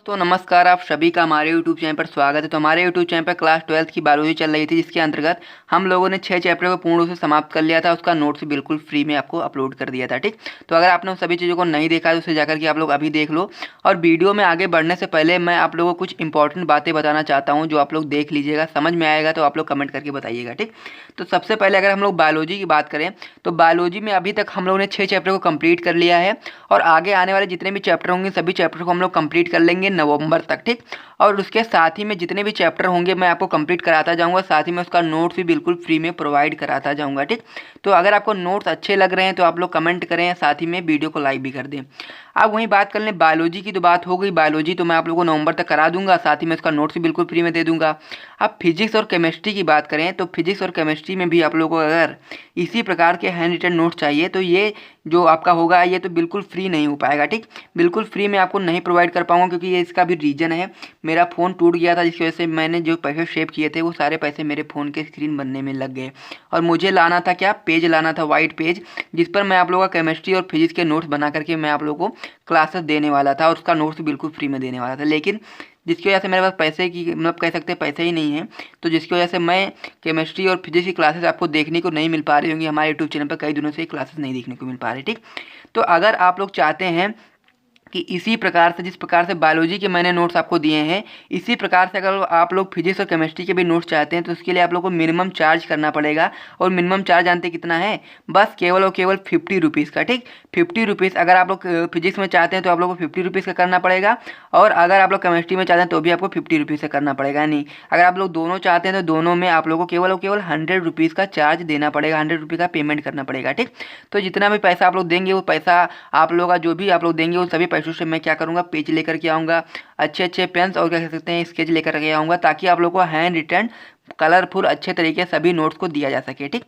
तो नमस्कार, आप सभी का हमारे यूट्यूब चैनल पर स्वागत है। तो हमारे यूट्यूब चैनल पर क्लास 12th की बायोलॉजी चल रही थी, जिसके अंतर्गत हम लोगों ने 6 चैप्टर को पूर्ण रूप से समाप्त कर लिया था। उसका नोट्स बिल्कुल फ्री में आपको अपलोड कर दिया था, ठीक। तो अगर आपने उन सभी चीज़ों को नहीं देखा तो उसे जाकर के आप लोग अभी देख लो। और वीडियो में आगे बढ़ने से पहले मैं आप लोगों को कुछ इंपॉर्टेंट बातें बताना चाहता हूँ, जो आप लोग देख लीजिएगा। समझ में आएगा तो आप लोग कमेंट करके बताइएगा, ठीक। तो सबसे पहले अगर हम लोग बायोलॉजी की बात करें तो बायोलॉजी में अभी तक हम लोगों ने 6 चैप्टर को कंप्लीट कर लिया है। और आगे आने वाले जितने भी चैप्टर होंगे सभी चैप्टर को हम लोग कंप्लीट कर लेंगे नवंबर तक, ठीक। और उसके साथ ही में जितने भी चैप्टर होंगे मैं आपको कंप्लीट कराता जाऊंगा, साथ ही में उसका नोट्स भी बिल्कुल फ्री में प्रोवाइड कराता जाऊंगा, ठीक। तो अगर आपको नोट्स अच्छे लग रहे हैं तो आप लोग कमेंट करें, साथ ही में वीडियो को लाइक भी कर दें। अब वहीं बात कर लें बायोलॉजी की, तो बात हो गई बायोलॉजी तो मैं आप लोगों को नवंबर तक करा दूंगा, साथ ही में उसका नोट्स भी बिल्कुल फ्री में दे दूंगा। अब फिजिक्स और केमिस्ट्री की बात करें तो फिजिक्स और केमिस्ट्री में भी आप लोगों को अगर इसी प्रकार के हैंड रिटन नोट्स चाहिए तो ये जो आपका होगा ये तो बिल्कुल फ्री नहीं हो पाएगा, ठीक। बिल्कुल फ्री में आपको नहीं प्रोवाइड कर पाऊंगा, क्योंकि ये इसका भी रीज़न है। मेरा फ़ोन टूट गया था, जिसकी वजह से मैंने जो पैसे सेव किए थे वो सारे पैसे मेरे फ़ोन के स्क्रीन बनने में लग गए। और मुझे लाना था क्या, पेज लाना था, वाइट पेज, जिस पर मैं आप लोगों का केमिस्ट्री और फिजिक्स के नोट्स बना करके मैं आप लोगों को क्लासेस देने वाला था, और उसका नोट्स बिल्कुल फ्री में देने वाला था। लेकिन जिसकी वजह से मेरे पास पैसे की मतलब कह सकते हैं पैसे ही नहीं है, तो जिसकी वजह से मैं केमिस्ट्री और फिजिक्स की क्लासेस आपको देखने को नहीं मिल पा रही होंगी। हमारे यूट्यूब चैनल पर कई दिनों से क्लासेस नहीं देखने को मिल पा रही, ठीक। तो अगर आप लोग चाहते हैं कि इसी प्रकार से जिस प्रकार से बायोलॉजी के मैंने नोट्स आपको दिए हैं, इसी प्रकार से अगर आप लोग फिजिक्स और केमिस्ट्री के भी नोट्स चाहते हैं तो उसके लिए आप लोग को मिनिमम चार्ज करना पड़ेगा। और मिनिमम चार्ज जानते कितना है, बस केवल और केवल 50 रुपीज़ का, ठीक। 50 रुपीज़ अगर आप लोग फिजिक्स में चाहते हैं तो आप लोग को 50 रुपीज़ का करना पड़ेगा, और अगर आप लोग केमिस्ट्री में चाहते हैं तो भी आपको 50 रुपीज़ का करना पड़ेगा। नहीं, अगर आप लोग दोनों चाहते हैं तो दोनों में आप लोगों को केवल और केवल 100 रुपीज़ का चार्ज देना पड़ेगा, 100 रुपये का पेमेंट करना पड़ेगा, ठीक। तो जितना भी पैसा आप लोग देंगे वो पैसा आप लोगों का जो भी आप लोग देंगे उन सभी पैसों से मैं क्या करूँगा, पेज लेकर के आऊँगा, अच्छे अच्छे पेन्स और क्या कह सकते हैं स्केच लेकर के आऊँगा, ताकि आप लोगों को हैंड रिटन कलरफुल अच्छे तरीके से सभी नोट्स को दिया जा सके, ठीक।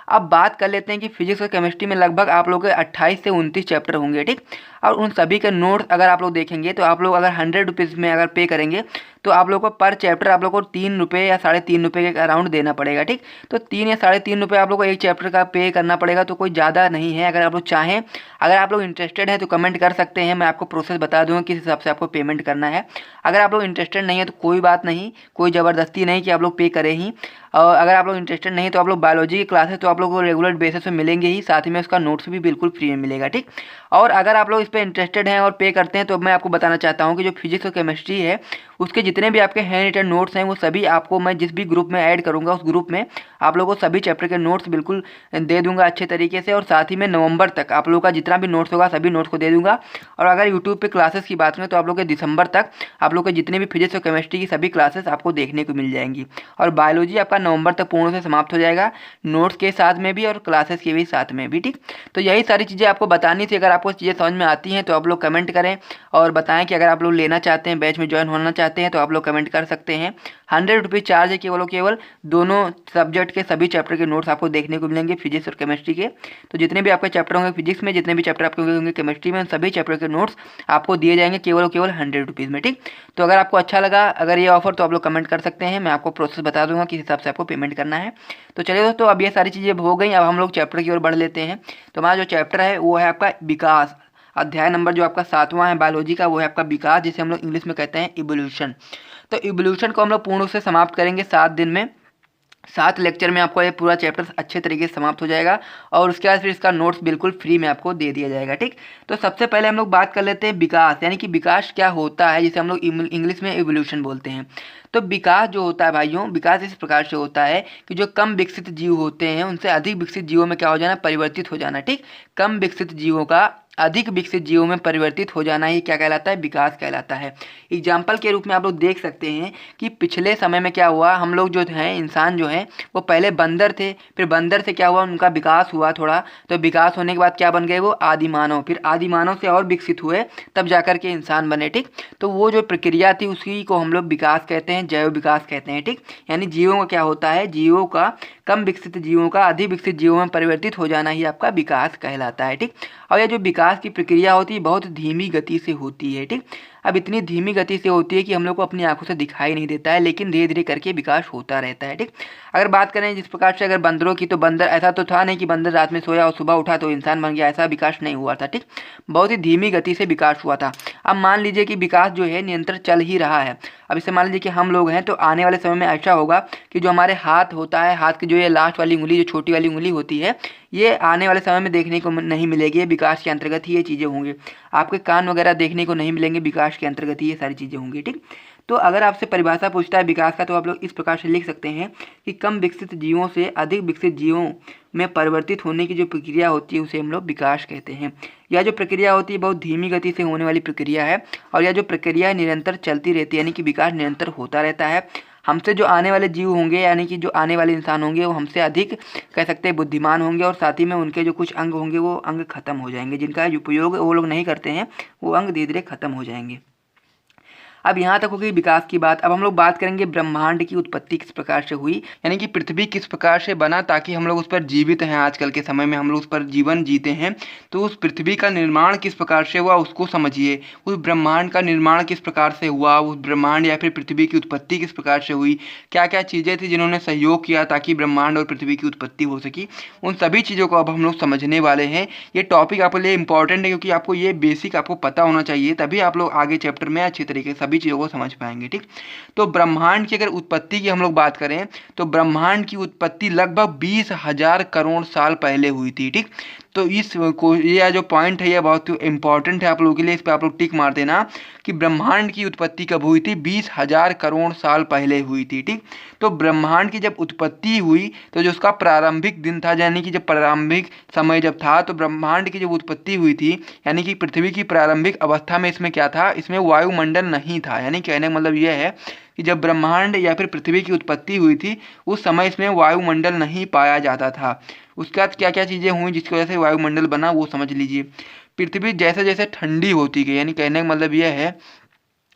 अब बात कर लेते हैं कि फिजिक्स और केमिस्ट्री में लगभग आप लोगों के 28 से 29 चैप्टर होंगे, ठीक। और उन सभी के नोट्स अगर आप लोग देखेंगे तो आप लोग अगर 100 रुपीज़ में अगर पे करेंगे तो आप लोग को पर चैप्टर आप लोग को 3 रुपये या 3.5 रुपये के अराउंड देना पड़ेगा, ठीक। तो 3 या 3.5 रुपये आप लोग को एक चैप्टर का पे करना पड़ेगा, तो कोई ज़्यादा नहीं है। अगर आप लोग चाहें, अगर आप लोग इंटरेस्टेड हैं तो कमेंट कर सकते हैं, मैं आपको प्रोसेस बता दूँगा किस हिसाब से आपको पेमेंट करना है। अगर आप लोग इंटरेस्टेड नहीं है तो कोई बात नहीं, कोई ज़बरदस्ती नहीं कि आप लोग पे करें ही। और अगर आप लोग इंटरेस्टेड नहीं तो आप लोग बायोलॉजी की क्लासेस तो आप लोग को रेगुलर बेसिस पे मिलेंगे ही, साथ ही में उसका नोट्स भी बिल्कुल फ्री में मिलेगा, ठीक। और अगर आप लोग इस पर इंटरेस्टेड हैं और पे करते हैं तो मैं आपको बताना चाहता हूँ कि जो फिजिक्स और केमिस्ट्री है उसके जितने भी आपके हैंड रिटन नोट्स हैं वो सभी आपको मैं जिस भी ग्रुप में ऐड करूँगा उस ग्रुप में आप लोगों को सभी चैप्टर के नोट्स बिल्कुल दे दूंगा अच्छे तरीके से। और साथ ही में नवंबर तक आप लोगों का जितना भी नोट्स होगा सभी नोट्स को दे दूंगा। और अगर यूट्यूब पे क्लासेस की बात करें तो आप लोग के दिसंबर तक आप लोग के जितने भी फिजिक्स और केमिस्ट्री की सभी क्लासेस आपको देखने को मिल जाएंगी। और बायोलॉजी आपका नवंबर तक पूर्ण से समाप्त हो जाएगा, नोट्स के साथ में भी और क्लासेस के भी साथ में भी, ठीक। तो यही सारी चीज़ें आपको बतानी थी। अगर आपको चीज़ें समझ में आती हैं तो आप लोग कमेंट करें और बताएं कि अगर आप लोग लेना चाहते हैं, बैच में ज्वाइन होना चाहते हैं तो आप लोग कमेंट कर सकते हैं। 100 रुपीज़ चार्ज है केवल और केवल, दोनों सब्जेक्ट के सभी चैप्टर के नोट्स आपको देखने को मिलेंगे फिजिक्स और केमिस्ट्री के। तो जितने भी आपके चैप्टर होंगे फिजिक्स में, जितने भी चैप्टर आपके होंगे केमिस्ट्री में, उन सभी चैप्टर के नोट्स आपको दिए जाएंगे केवल और केवल 100 रुपीज़ में, ठीक। तो अगर आपको अच्छा लगा अगर ये ऑफर तो आप लोग कमेंट कर सकते हैं, मैं आपको प्रोसेस बता दूंगा किस हिसाब से आपको पेमेंट करना है। तो चलिए दोस्तों, अब ये सारी चीज़ें हो गई, अब हम लोग चैप्टर की ओर बढ़ लेते हैं। तो हमारा जो चैप्टर है वो है आपका विकास। अध्याय नंबर जो आपका 7वां है बायोलॉजी का वो है आपका विकास, जिसे हम लोग इंग्लिश में कहते हैं इवोल्यूशन। तो इवोल्यूशन को हम लोग पूर्ण रूप से समाप्त करेंगे 7 दिन में, 7 लेक्चर में आपको ये पूरा चैप्टर अच्छे तरीके से समाप्त हो जाएगा। और उसके बाद फिर इसका नोट्स बिल्कुल फ्री में आपको दे दिया जाएगा, ठीक। तो सबसे पहले हम लोग बात कर लेते हैं विकास, यानी कि विकास क्या होता है, जिसे हम लोग इंग्लिश में इवोल्यूशन बोलते हैं। तो विकास जो होता है भाइयों, विकास इस प्रकार से होता है कि जो कम विकसित जीव होते हैं उनसे अधिक विकसित जीवों में क्या हो जाना, परिवर्तित हो जाना, ठीक। कम विकसित जीवों का अधिक विकसित जीवों में परिवर्तित हो जाना ही क्या कहलाता है, विकास कहलाता है। एग्जाम्पल के रूप में आप लोग देख सकते हैं कि पिछले समय में क्या हुआ, हम लोग जो हैं इंसान जो हैं वो पहले बंदर थे, फिर बंदर से क्या हुआ, उनका विकास हुआ थोड़ा, तो विकास होने के बाद क्या बन गए वो आदि मानव, फिर आदि मानव से और विकसित हुए तब जाकर के इंसान बने, ठीक। तो वो जो प्रक्रिया थी उसी को हम लोग विकास कहते हैं, जैव विकास कहते हैं, ठीक। यानी जीवों का क्या होता है, जीवों का कम विकसित जीवों का अधिक विकसित जीवों में परिवर्तित हो जाना ही आपका विकास कहलाता है, ठीक। और यह जो विकास की प्रक्रिया होती है बहुत धीमी गति से होती है, ठीक। अब इतनी धीमी गति से होती है कि हम लोग को अपनी आंखों से दिखाई नहीं देता है, लेकिन धीरे धीरे करके विकास होता रहता है। ठीक, अगर बात करें जिस प्रकार से अगर बंदरों की, तो बंदर ऐसा तो था नहीं कि बंदर रात में सोया और सुबह उठा तो इंसान बन गया, ऐसा विकास नहीं हुआ था। ठीक, बहुत ही धीमी गति से विकास हुआ था। अब मान लीजिए कि विकास जो है निरंतर चल ही रहा है। अब इसे मान लीजिए कि हम लोग हैं, तो आने वाले समय में ऐसा होगा कि जो हमारे हाथ होता है, हाथ की जो ये लास्ट वाली उंगली, जो छोटी वाली उंगली होती है, ये आने वाले समय में देखने को नहीं मिलेगी। ये विकास के अंतर्गत ही ये चीज़ें होंगी। आपके कान वगैरह देखने को नहीं मिलेंगे, विकास के अंतर्गत ही ये सारी चीज़ें होंगी। ठीक, तो अगर आपसे परिभाषा पूछता है विकास का, तो आप लोग इस प्रकार से लिख सकते हैं कि कम विकसित जीवों से अधिक विकसित जीवों में परिवर्तित होने की जो प्रक्रिया होती है उसे हम लोग विकास कहते हैं। यह जो प्रक्रिया होती है बहुत धीमी गति से होने वाली प्रक्रिया है, और यह जो प्रक्रिया निरंतर चलती रहती है, यानी कि विकास निरंतर होता रहता है। हमसे जो आने वाले जीव होंगे, यानी कि जो आने वाले इंसान होंगे, वो हमसे अधिक कह सकते हैं बुद्धिमान होंगे, और साथ ही में उनके जो कुछ अंग होंगे वो अंग खत्म हो जाएंगे, जिनका उपयोग वो लोग नहीं करते हैं, वो अंग धीरे धीरे खत्म हो जाएंगे। अब यहाँ तक होगी विकास की बात। अब हम लोग बात करेंगे ब्रह्मांड की उत्पत्ति किस प्रकार से हुई, यानी कि पृथ्वी किस प्रकार से बना ताकि हम लोग उस पर जीवित हैं, आजकल के समय में हम लोग उस पर जीवन जीते हैं। तो उस पृथ्वी का निर्माण किस प्रकार से हुआ उसको समझिए। उस ब्रह्मांड का निर्माण किस प्रकार से हुआ, उस ब्रह्मांड या फिर पृथ्वी की उत्पत्ति किस प्रकार से हुई, क्या क्या चीज़ें थी जिन्होंने सहयोग किया ताकि ब्रह्मांड और पृथ्वी की उत्पत्ति हो सकी, उन सभी चीज़ों को अब हम लोग समझने वाले हैं। ये टॉपिक आपके लिए इंपॉर्टेंट है, क्योंकि आपको ये बेसिक आपको पता होना चाहिए, तभी आप लोग आगे चैप्टर में अच्छी तरीके से सभी चीज़ों को समझ पाएंगे। ठीक, तो ब्रह्मांड की अगर उत्पत्ति की हम लोग बात करें, तो ब्रह्मांड की उत्पत्ति लगभग 20,000 करोड़ साल पहले हुई थी। ठीक, तो इस को ये जो पॉइंट है ये बहुत इंपॉर्टेंट है आप लोगों के लिए, इस पर आप लोग टिक मार देना कि ब्रह्मांड की उत्पत्ति कब हुई थी, 20,000 करोड़ साल पहले हुई थी। ठीक, तो ब्रह्मांड की जब उत्पत्ति हुई तो जो उसका प्रारंभिक दिन था, यानी कि जब प्रारंभिक समय जब था, तो ब्रह्मांड की जब उत्पत्ति हुई थी, यानी कि पृथ्वी की प्रारंभिक अवस्था में इसमें क्या था, इसमें वायुमंडल नहीं था। यानी कहने का मतलब यह है कि जब ब्रह्मांड या फिर पृथ्वी की उत्पत्ति हुई थी उस समय इसमें वायुमंडल नहीं पाया जाता था। उसके बाद क्या क्या चीज़ें हुई जिसकी वजह से वायुमंडल बना वो समझ लीजिए। पृथ्वी जैसे जैसे ठंडी होती गई, यानी कहने का मतलब यह है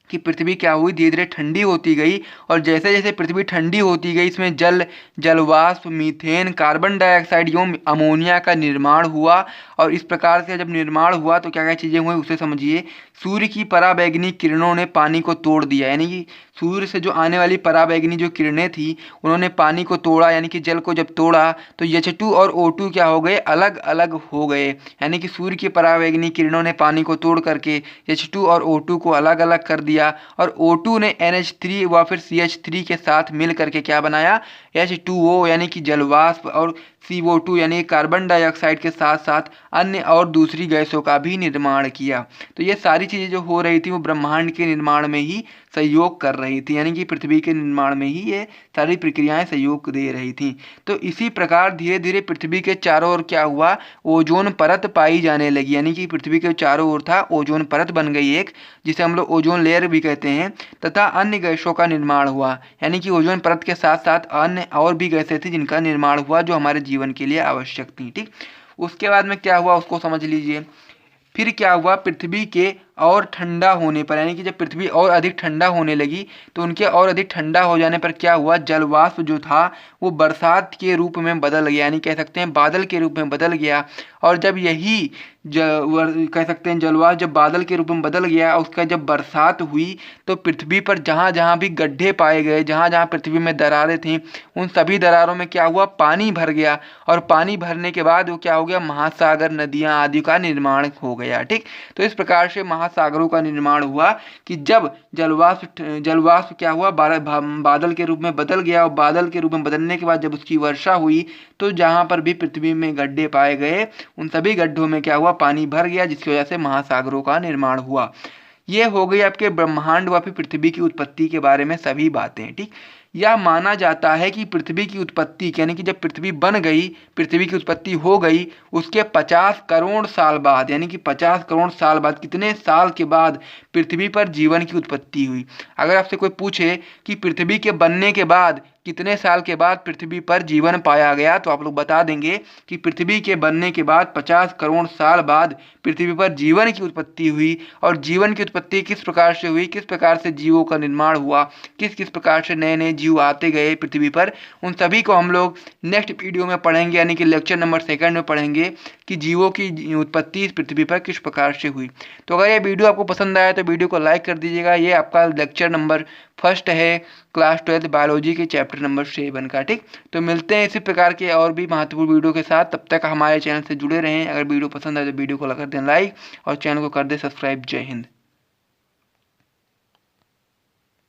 कि पृथ्वी क्या हुई, धीरे धीरे ठंडी होती गई, और जैसे जैसे पृथ्वी ठंडी होती गई इसमें जलवाष्प, मीथेन, कार्बन डाइऑक्साइड एवं अमोनिया का निर्माण हुआ। और इस प्रकार से जब निर्माण हुआ तो क्या क्या चीज़ें हुई उसे समझिए। सूर्य की पराबैंगनी किरणों ने पानी को तोड़ दिया, यानी कि सूर्य से जो आने वाली पराबैंगनी जो किरणें थी उन्होंने पानी को तोड़ा, यानी कि जल को जब तोड़ा तो H2 और O2 क्या हो गए, अलग अलग हो गए। यानी कि सूर्य की पराबैंगनी किरणों ने पानी को तोड़ करके H2 और O2 को अलग अलग कर दिया, और O2 ने NH3 व फिर CH3 के साथ मिल करके क्या बनाया, H2O यानी कि जलवाष्प, और CO2 यानी कार्बन डाइऑक्साइड के साथ साथ अन्य और दूसरी गैसों का भी निर्माण किया। तो ये सारी चीज़ें जो हो रही थी वो ब्रह्मांड के निर्माण में ही सहयोग कर रही थी, यानी कि पृथ्वी के निर्माण में ही ये सारी प्रक्रियाएं सहयोग दे रही थी। तो इसी प्रकार धीरे धीरे पृथ्वी के चारों ओर क्या हुआ, ओजोन परत पाई जाने लगी, यानी कि पृथ्वी के चारों ओर था ओजोन परत बन गई एक, जिसे हम लोग ओजोन लेयर भी कहते हैं, तथा अन्य गैसों का निर्माण हुआ। यानी कि ओजोन परत के साथ साथ अन्य और भी गैसें थी जिनका निर्माण हुआ जो हमारे जीवन के लिए आवश्यक थी। ठीक, उसके बाद में क्या हुआ उसको समझ लीजिए। फिर क्या हुआ, पृथ्वी के और ठंडा होने पर, यानी कि जब पृथ्वी और अधिक ठंडा होने लगी तो उनके और अधिक ठंडा हो जाने पर क्या हुआ, जलवाष्प जो था वो बरसात के रूप में बदल गया, यानी कह सकते हैं बादल के रूप में बदल गया। और जब यही कह सकते हैं जलवाष्प जब बादल के रूप में बदल गया, उसका जब बरसात हुई तो पृथ्वी पर जहाँ जहाँ भी गड्ढे पाए गए, जहाँ जहाँ पृथ्वी में दरारें थीं, उन सभी दरारों में क्या हुआ, पानी भर गया, और पानी भरने के बाद वो क्या हो गया, महासागर, नदियाँ आदि का निर्माण हो गया। ठीक, तो इस प्रकार से महासागरों का निर्माण हुआ कि जब जलवाष्प क्या हुआ, बादल के रूप में बदल गया, और बादल के रूप में बदलने के बाद जब उसकी वर्षा हुई तो जहाँ पर भी पृथ्वी में गड्ढे पाए गए उन सभी गड्ढों में क्या हुआ, पानी भर गया, जिसकी वजह से महासागरों का निर्माण हुआ। ये हो गई आपके ब्रह्मांड व फिर पृथ्वी की उत्पत्ति के बारे में सभी बातें। ठीक, यह माना जाता है कि पृथ्वी की उत्पत्ति, यानी कि जब पृथ्वी बन गई, पृथ्वी की उत्पत्ति हो गई, उसके 50 करोड़ साल बाद, यानी कि 50 करोड़ साल बाद, कितने साल के बाद पृथ्वी पर जीवन की उत्पत्ति हुई। अगर आपसे कोई पूछे कि पृथ्वी के बनने के बाद कितने साल के बाद पृथ्वी पर जीवन पाया गया, तो आप लोग बता देंगे कि पृथ्वी के बनने के बाद 50 करोड़ साल बाद पृथ्वी पर जीवन की उत्पत्ति हुई। और जीवन की उत्पत्ति किस प्रकार से हुई, किस प्रकार से जीवों का निर्माण हुआ, किस किस प्रकार से नए नए जीव आते गए पृथ्वी पर, उन सभी को हम लोग नेक्स्ट वीडियो में पढ़ेंगे, यानी कि लेक्चर नंबर 2 में पढ़ेंगे कि जीवों की उत्पत्ति इस पृथ्वी पर किस प्रकार से हुई। तो अगर ये वीडियो आपको पसंद आया तो वीडियो को लाइक कर दीजिएगा। ये आपका लेक्चर नंबर 1 है क्लास 12 बायोलॉजी के चैप्टर नंबर 7 का। ठीक, तो मिलते हैं इसी प्रकार के और भी महत्वपूर्ण वीडियो के साथ। तब तक हमारे चैनल से जुड़े रहें। अगर वीडियो पसंद आए तो वीडियो को कर दें लाइक और चैनल को कर दें सब्सक्राइब। जय हिंद।